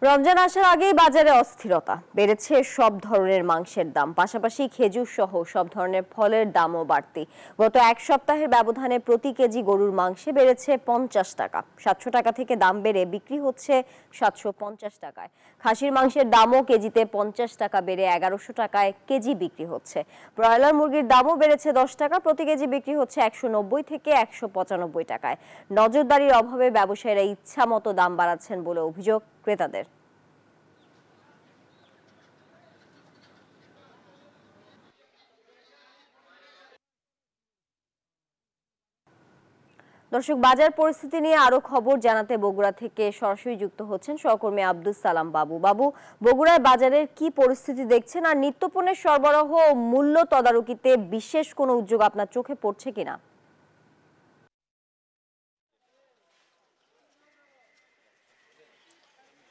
রমজান আসার আগেই বাজারে অস্থিরতা বেড়েছে সব ধরনের মাংসের দাম, পাশাপাশি খেজুর সহ সব ধরনের ফলের দামও বাড়তি। গত এক সপ্তাহের ব্যবধানে প্রতি কেজি গরুর মাংসে বেড়েছে 50 টাকা, 700 টাকা থেকে দাম বেড়ে বিক্রি হচ্ছে 750 টাকায়। খাসির মাংসের দামও কেজিতে 50 টাকা বেড়ে 1100 টাকায় কেজি বিক্রি হচ্ছে। ব্রয়লার মুরগির দামও বেড়েছে 10 টাকা, প্রতি কেজি বিক্রি হচ্ছে 190 থেকে 195 টাকায়। নজরদারির অভাবে ব্যবসায়ীরা ইচ্ছা মতো দাম বাড়াচ্ছেন বলে অভিযোগ ক্রেতাদের। দর্শক, বাজার পরিস্থিতি নিয়ে আরো খবর জানাতে বগুড়া থেকে সরাসরি যুক্ত হচ্ছেন সহকর্মী আব্দুস সালাম বাবু। বগুড়ায় বাজারের কি পরিস্থিতি দেখছেন, আর নিত্যপণ্যের সরবরাহ ও মূল্য তদারকিতে বিশেষ কোনো উদ্যোগ আপনার চোখে পড়ছে কিনা?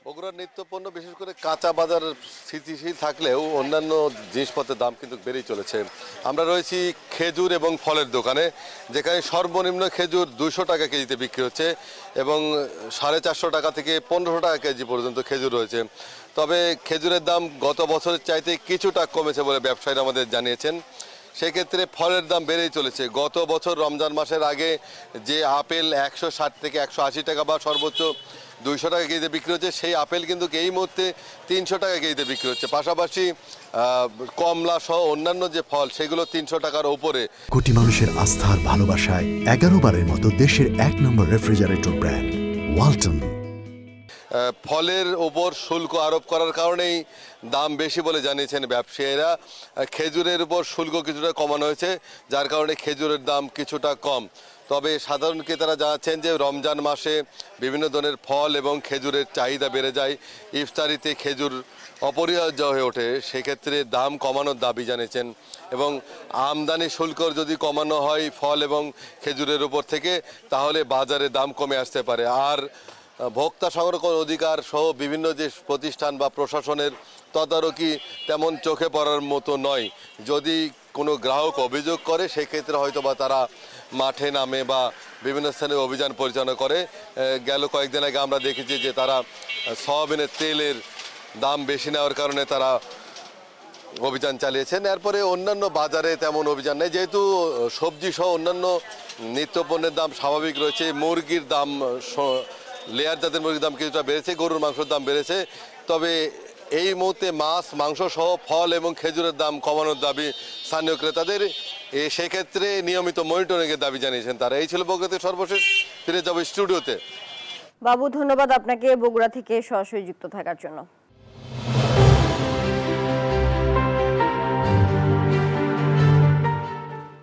বগুড়ার নিত্যপণ্য বিশেষ করে কাঁচা বাজার স্থিতিশীল থাকলেও অন্যান্য জিনিসপত্রের দাম কিন্তু বেড়েই চলেছে। আমরা রয়েছি খেজুর এবং ফলের দোকানে, যেখানে সর্বনিম্ন খেজুর 200 টাকা কেজিতে বিক্রি হচ্ছে এবং 450 টাকা থেকে 1500 টাকা কেজি পর্যন্ত খেজুর রয়েছে। তবে খেজুরের দাম গত বছরের চাইতে কিছুটা কমেছে বলে ব্যবসায়ীরা আমাদের জানিয়েছেন। সেক্ষেত্রে ফলের দাম বেড়েই চলেছে। গত বছর রমজান মাসের আগে যে আপেল 160 থেকে 180 টাকা বা সর্বোচ্চ 200 টাকা কেজিতে বিক্রি হচ্ছে, সেই আপেল কিন্তু এই মুহূর্তে 300 টাকা কেজিতে বিক্রি হচ্ছে। পাশাপাশি কমলা সহ অন্যান্য যে ফল, সেগুলো 300 টাকার উপরে। কোটি মানুষের আস্থার ভালোবাসায় 11 বারের মতো দেশের 1 নম্বর রেফ্রিজারেটর ব্র্যান্ড ওয়ালটন। ফলের ওপর শুল্ক আরোপ করার কারণেই দাম বেশি বলে জানিয়েছেন ব্যবসায়ীরা। খেজুরের উপর শুল্ক কিছুটা কমানো হয়েছে, যার কারণে খেজুরের দাম কিছুটা কম। তবে সাধারণ ক্রেতারা জানাচ্ছেন যে রমজান মাসে বিভিন্ন ধরনের ফল এবং খেজুরের চাহিদা বেড়ে যায়, ইফতারিতে খেজুর অপরিহার্য হয়ে ওঠে। সেক্ষেত্রে দাম কমানোর দাবি জানিয়েছেন এবং আমদানি শুল্ক যদি কমানো হয় ফল এবং খেজুরের উপর থেকে, তাহলে বাজারে দাম কমে আসতে পারে। আর ভোক্তা সংরক্ষণ অধিকার সহ বিভিন্ন যে প্রতিষ্ঠান বা প্রশাসনের তদারকি তেমন চোখে পড়ার মতো নয়। যদি কোনো গ্রাহক অভিযোগ করে, সেক্ষেত্রে হয়তো বা তারা মাঠে নামে বা বিভিন্ন স্থানে অভিযান পরিচালনা করে। গেল কয়েকদিন আগে আমরা দেখেছি যে তারা সয়াবিনের তেলের দাম বেশি নেওয়ার কারণে তারা অভিযান চালিয়েছেন। এরপরে অন্যান্য বাজারে তেমন অভিযান নেই, যেহেতু সবজি সহ অন্যান্য নিত্যপণ্যের দাম স্বাভাবিক রয়েছে। মুরগির দাম, লেয়ার জাতের মুরগির দাম কিছুটা বেড়েছে, গরুর মাংসের দাম বেড়েছে। তবে এই মুহূর্তে মাছ, মাংস সহ ফল এবং খেজুরের দাম কমানোর দাবি স্থানীয় ক্রেতাদের। সেক্ষেত্রে নিয়মিত মনিটরিংয়ের দাবি জানিয়েছেন তারা। এই ছিল বগুড়াতে সর্বশেষ। ফিরে যাব স্টুডিওতে। বাবু, ধন্যবাদ আপনাকে বগুড়া থেকে সরাসরি যুক্ত থাকার জন্য।